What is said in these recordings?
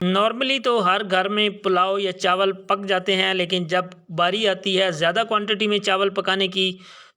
Normally तो हर घर में पुलाव या चावल पक जाते हैं, लेकिन जब बारी आती है ज़्यादा क्वांटिटी में चावल पकाने की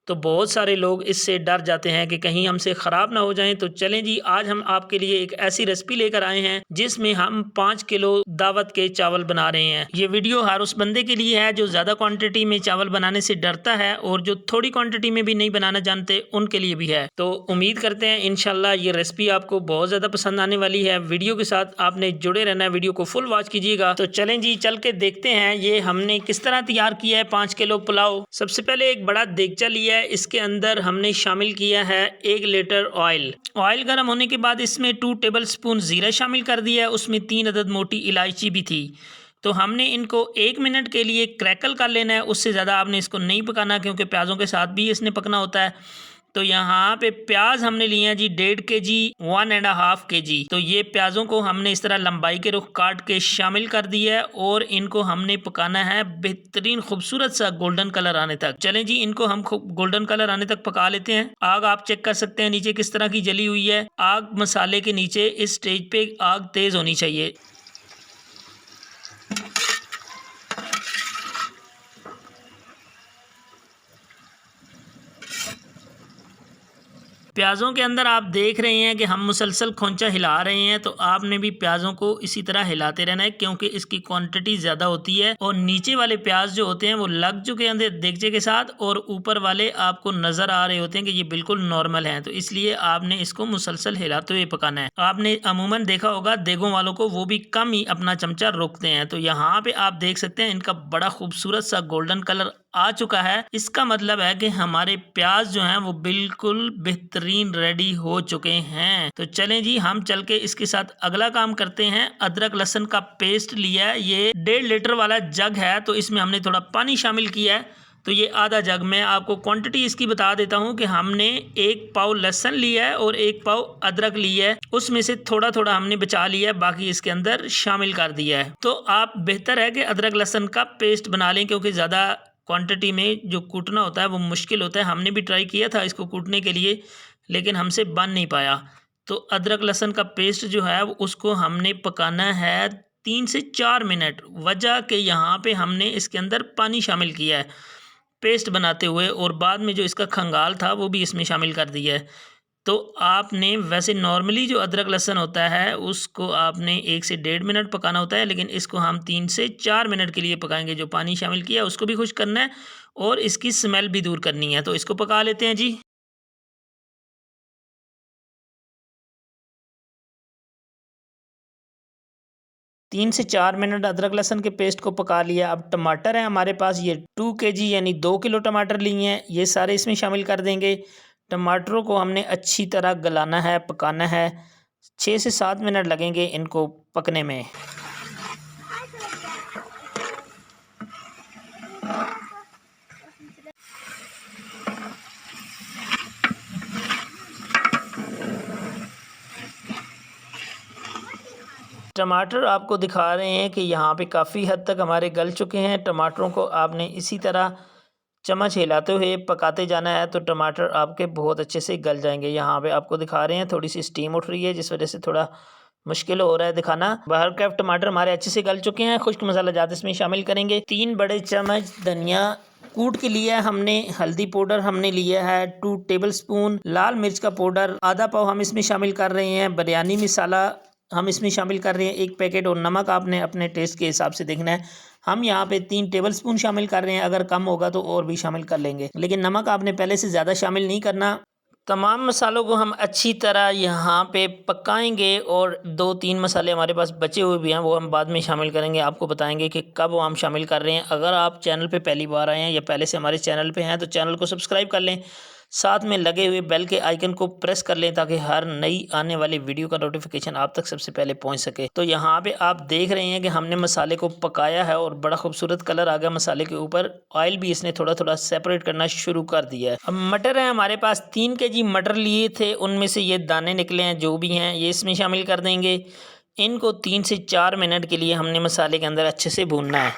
तो बहुत सारे लोग इससे डर जाते हैं कि कहीं हमसे ख़राब ना हो जाएं। तो चलें जी, आज हम आपके लिए एक ऐसी रेसिपी लेकर आए हैं जिसमें हम 5 किलो दावत के चावल बना रहे हैं। ये वीडियो हर उस बंदे के लिए है जो ज़्यादा क्वांटिटी में चावल बनाने से डरता है और जो थोड़ी क्वांटिटी में भी नहीं बनाना जानते उनके लिए भी है। तो उम्मीद करते हैं इंशाल्लाह ये रेसिपी आपको बहुत ज़्यादा पसंद आने वाली है। वीडियो के साथ आपने जुड़े रहना है, वीडियो को फुल वॉच कीजिएगा। तो चलें जी, चल के देखते हैं ये हमने किस तरह तैयार किया है 5 किलो पुलाव। सबसे पहले एक बड़ा देगचा लिया है, इसके अंदर हमने शामिल किया है 1 लीटर ऑयल। ऑयल गर्म होने के बाद इसमें 2 टेबलस्पून जीरा शामिल कर दिया है, उसमें 3 अदद मोटी इलायची भी थी। तो हमने इनको 1 मिनट के लिए क्रैकल कर लेना है, उससे ज़्यादा आपने इसको नहीं पकाना क्योंकि प्याज़ों के साथ भी इसने पकना होता है। तो यहाँ पे प्याज हमने लिए हैं जी 1.5 kg 1.5 kg। तो ये प्याज़ों को हमने इस तरह लंबाई के रुख काट के शामिल कर दिया है और इनको हमने पकाना है बेहतरीन खूबसूरत सा गोल्डन कलर आने तक। चलें जी, इनको हम गोल्डन कलर आने तक पका लेते हैं। आग आप चेक कर सकते हैं नीचे किस तरह की जली हुई है। आग मसाले के नीचे इस स्टेज पे आग तेज़ होनी चाहिए। प्याज़ों के अंदर आप देख रहे हैं कि हम मुसलसल खोंचा हिला रहे हैं, तो आपने भी प्याज़ों को इसी तरह हिलाते रहना है क्योंकि इसकी क्वांटिटी ज़्यादा होती है और नीचे वाले प्याज जो होते हैं वो लग चुके हैं देगचे के साथ और ऊपर वाले आपको नज़र आ रहे होते हैं कि ये बिल्कुल नॉर्मल हैं। तो इसलिए आपने इसको मुसलसल हिलाते हुए पकाना है। आपने अमूमन देखा होगा देगों वालों को, वो भी कम ही अपना चमचा रोकते हैं। तो यहाँ पे आप देख सकते हैं इनका बड़ा खूबसूरत सा गोल्डन कलर आ चुका है। इसका मतलब है कि हमारे प्याज जो हैं वो बिल्कुल बेहतरीन रेडी हो चुके हैं। तो चलें जी, हम चल के इसके साथ अगला काम करते हैं। अदरक लहसुन का पेस्ट लिया है, ये 1.5 लीटर वाला जग है, तो इसमें हमने थोड़ा पानी शामिल किया है। तो ये आधा जग, मैं आपको क्वांटिटी इसकी बता देता हूँ कि हमने 1 पाव लहसुन लिया है और 1 पाव अदरक लिया है, उसमें से थोड़ा थोड़ा हमने बचा लिया है, बाकी इसके अंदर शामिल कर दिया है। तो आप बेहतर है कि अदरक लहसुन का पेस्ट बना लें क्योंकि ज़्यादा क्वांटिटी में जो कूटना होता है वो मुश्किल होता है। हमने भी ट्राई किया था इसको कूटने के लिए, लेकिन हमसे बन नहीं पाया। तो अदरक लहसुन का पेस्ट जो है उसको हमने पकाना है 3 से 4 मिनट। वजह कि यहाँ पे हमने इसके अंदर पानी शामिल किया है पेस्ट बनाते हुए और बाद में जो इसका खंगाल था वो भी इसमें शामिल कर दिया है। तो आपने वैसे नॉर्मली जो अदरक लहसुन होता है उसको आपने 1 से 1.5 मिनट पकाना होता है, लेकिन इसको हम 3 से 4 मिनट के लिए पकाएंगे। जो पानी शामिल किया उसको भी खुश करना है और इसकी स्मेल भी दूर करनी है। तो इसको पका लेते हैं जी। 3 से 4 मिनट अदरक लहसुन के पेस्ट को पका लिया। अब टमाटर है हमारे पास, ये 2 kg यानी 2 किलो टमाटर लिए हैं, ये सारे इसमें शामिल कर देंगे। टमाटरों को हमने अच्छी तरह गलाना है, पकाना है। 6 से 7 मिनट लगेंगे इनको पकने में। टमाटर आपको दिखा रहे हैं कि यहाँ पे काफ़ी हद तक हमारे गल चुके हैं। टमाटरों को आपने इसी तरह चम्मच हिलाते हुए पकाते जाना है, तो टमाटर आपके बहुत अच्छे से गल जाएंगे। यहाँ पे आपको दिखा रहे हैं थोड़ी सी स्टीम उठ रही है जिस वजह से थोड़ा मुश्किल हो रहा है दिखाना। बाहर के टमाटर हमारे अच्छे से गल चुके हैं। खुश्क मसाला जात इसमें शामिल करेंगे। 3 बड़े चम्मच धनिया कूट के लिया हमने। हल्दी पाउडर हमने लिया है 2 टेबलस्पून। लाल मिर्च का पाउडर आधा पाव हम इसमें शामिल कर रहे हैं। बिरयानी मसाला हम इसमें शामिल कर रहे हैं 1 पैकेट। और नमक आपने अपने टेस्ट के हिसाब से देखना है। हम यहाँ पे 3 टेबलस्पून शामिल कर रहे हैं, अगर कम होगा तो और भी शामिल कर लेंगे, लेकिन नमक आपने पहले से ज़्यादा शामिल नहीं करना। तमाम मसालों को हम अच्छी तरह यहाँ पे पकाएंगे और 2-3 मसाले हमारे पास बचे हुए भी हैं, वो हम बाद में शामिल करेंगे। आपको बताएंगे कि कब वो हम शामिल कर रहे हैं। अगर आप चैनल पे पहली बार आए हैं या पहले से हमारे चैनल पे हैं तो चैनल को सब्सक्राइब कर लें, साथ में लगे हुए बेल के आइकन को प्रेस कर लें ताकि हर नई आने वाली वीडियो का नोटिफिकेशन आप तक सबसे पहले पहुंच सके। तो यहाँ पे आप देख रहे हैं कि हमने मसाले को पकाया है और बड़ा खूबसूरत कलर आ गया मसाले के ऊपर। ऑयल भी इसने थोड़ा थोड़ा सेपरेट करना शुरू कर दिया है। अब मटर है हमारे पास, 3 kg मटर लिए थे, उनमें से ये दाने निकले हैं जो भी हैं ये इसमें शामिल कर देंगे। इनको 3 से 4 मिनट के लिए हमने मसाले के अंदर अच्छे से भूनना है।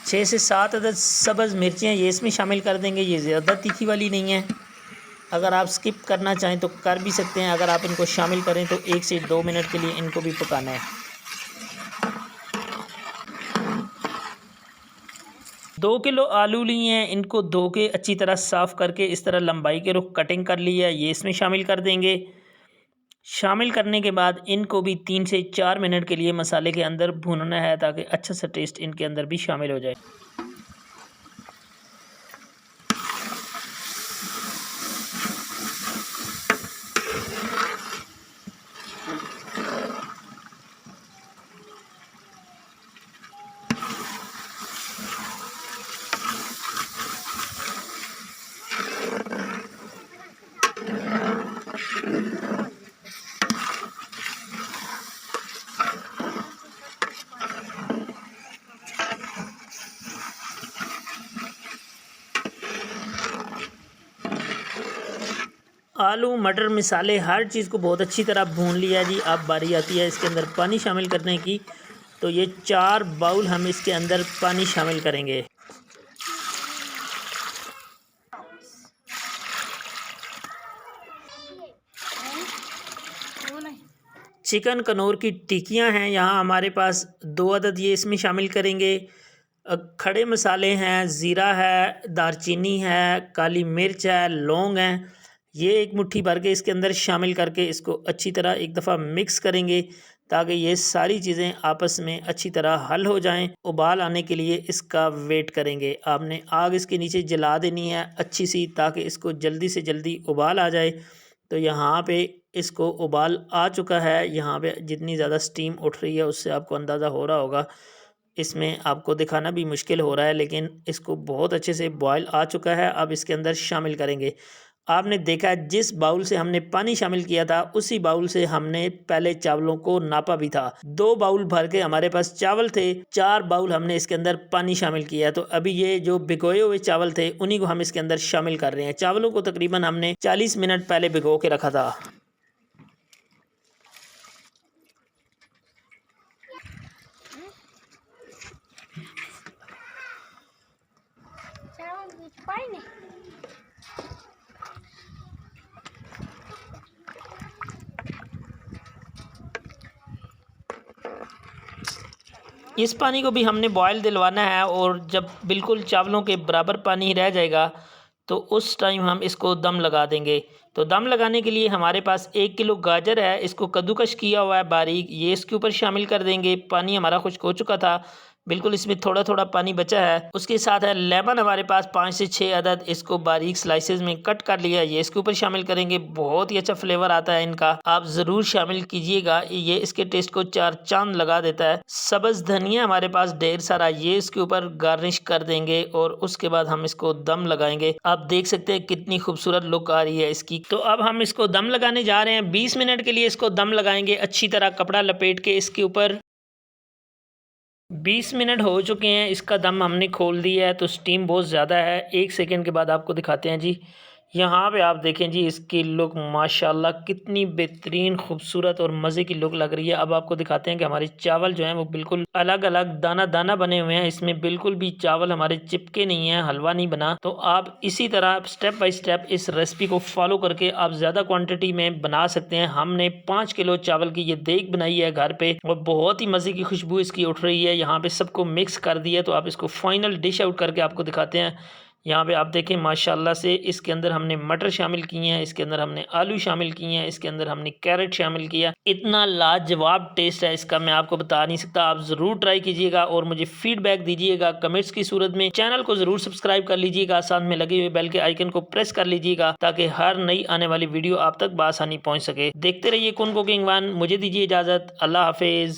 6 से 7 अदद सब्ज़ मिर्चियाँ ये इसमें शामिल कर देंगे। ये ज़्यादा तीखी वाली नहीं है, अगर आप स्किप करना चाहें तो कर भी सकते हैं। अगर आप इनको शामिल करें तो 1 से 2 मिनट के लिए इनको भी पकाना है। 2 किलो आलू लिए हैं, इनको धो के अच्छी तरह साफ़ करके इस तरह लंबाई के रुख कटिंग कर ली है, ये इसमें शामिल कर देंगे। शामिल करने के बाद इनको भी 3 से 4 मिनट के लिए मसाले के अंदर भूनना है ताकि अच्छा सा टेस्ट इनके अंदर भी शामिल हो जाए। आलू मटर मिसाले हर चीज़ को बहुत अच्छी तरह भून लिया जी। अब बारी आती है इसके अंदर पानी शामिल करने की, तो ये 4 बाउल हम इसके अंदर पानी शामिल करेंगे। चिकन कनौर की टिक्कियाँ हैं यहाँ हमारे पास 2 अदद, ये इसमें शामिल करेंगे। खड़े मसाले हैं, ज़ीरा है, दारचीनी है, काली मिर्च है, लौंग हैं, ये एक मुट्ठी भर के इसके अंदर शामिल करके इसको अच्छी तरह एक दफ़ा मिक्स करेंगे ताकि ये सारी चीज़ें आपस में अच्छी तरह हल हो जाएं। उबाल आने के लिए इसका वेट करेंगे। आपने आग इसके नीचे जला देनी है अच्छी सी ताकि इसको जल्दी से जल्दी उबाल आ जाए। तो यहाँ पे इसको उबाल आ चुका है। यहाँ पे जितनी ज़्यादा स्टीम उठ रही है उससे आपको अंदाज़ा हो रहा होगा, इसमें आपको दिखाना भी मुश्किल हो रहा है, लेकिन इसको बहुत अच्छे से बॉयल आ चुका है। अब इसके अंदर शामिल करेंगे। आपने देखा है जिस बाउल से हमने पानी शामिल किया था उसी बाउल से हमने पहले चावलों को नापा भी था। 2 बाउल भर के हमारे पास चावल थे, 4 बाउल हमने इसके अंदर पानी शामिल किया। तो अभी ये जो भिगोए हुए चावल थे उन्हीं को हम इसके अंदर शामिल कर रहे हैं। चावलों को तकरीबन हमने 40 मिनट पहले भिगो के रखा था। इस पानी को भी हमने बॉयल दिलवाना है और जब बिल्कुल चावलों के बराबर पानी रह जाएगा तो उस टाइम हम इसको दम लगा देंगे। तो दम लगाने के लिए हमारे पास 1 किलो गाजर है, इसको कद्दूकश किया हुआ है बारीक, ये इसके ऊपर शामिल कर देंगे। पानी हमारा खुश्क हो चुका था, बिल्कुल इसमें थोड़ा थोड़ा पानी बचा है। उसके साथ है लेमन हमारे पास 5 से 6 अदद, इसको बारीक स्लाइसेस में कट कर लिया, ये इसके ऊपर शामिल करेंगे। बहुत ही अच्छा फ्लेवर आता है इनका, आप ज़रूर शामिल कीजिएगा, ये इसके टेस्ट को 4 चांद लगा देता है। सब्ज़ धनिया हमारे पास ढेर सारा, ये इसके ऊपर गार्निश कर देंगे और उसके बाद हम इसको दम लगाएंगे। आप देख सकते हैं कितनी खूबसूरत लुक आ रही है इसकी। तो अब हम इसको दम लगाने जा रहे हैं। 20 मिनट के लिए इसको दम लगाएंगे अच्छी तरह कपड़ा लपेट के इसके ऊपर। 20 मिनट हो चुके हैं, इसका दम हमने खोल दिया है। तो स्टीम बहुत ज़्यादा है। 1 सेकंड के बाद आपको दिखाते हैं जी। यहाँ पे आप देखें जी, इसकी लुक माशाल्लाह कितनी बेहतरीन खूबसूरत और मज़े की लुक लग रही है। अब आपको दिखाते हैं कि हमारे चावल जो हैं वो बिल्कुल अलग अलग दाना दाना बने हुए हैं। इसमें बिल्कुल भी चावल हमारे चिपके नहीं हैं, हलवा नहीं बना। तो आप इसी तरह स्टेप बाय स्टेप इस रेसिपी को फॉलो करके आप ज़्यादा क्वान्टिटी में बना सकते हैं। हमने 5 किलो चावल की ये देग बनाई है घर पे और बहुत ही मज़े की खुशबू इसकी उठ रही है। यहाँ पे सबको मिक्स कर दिया। तो आप इसको फाइनल डिश आउट करके आपको दिखाते हैं। यहाँ पे आप देखें माशाल्लाह से इसके अंदर हमने मटर शामिल किए हैं, इसके अंदर हमने आलू शामिल किए हैं, इसके अंदर हमने कैरेट शामिल किया। इतना लाजवाब टेस्ट है इसका, मैं आपको बता नहीं सकता। आप ज़रूर ट्राई कीजिएगा और मुझे फीडबैक दीजिएगा कमेंट्स की सूरत में। चैनल को ज़रूर सब्सक्राइब कर लीजिएगा, साथ में लगे हुए बेल के आइकन को प्रेस कर लीजिएगा ताकि हर नई आने वाली वीडियो आप तक बआसानी पहुँच सके। देखते रहिए कुन कुकिंग वन। मुझे दीजिए इजाज़त, अल्लाह हाफिज़।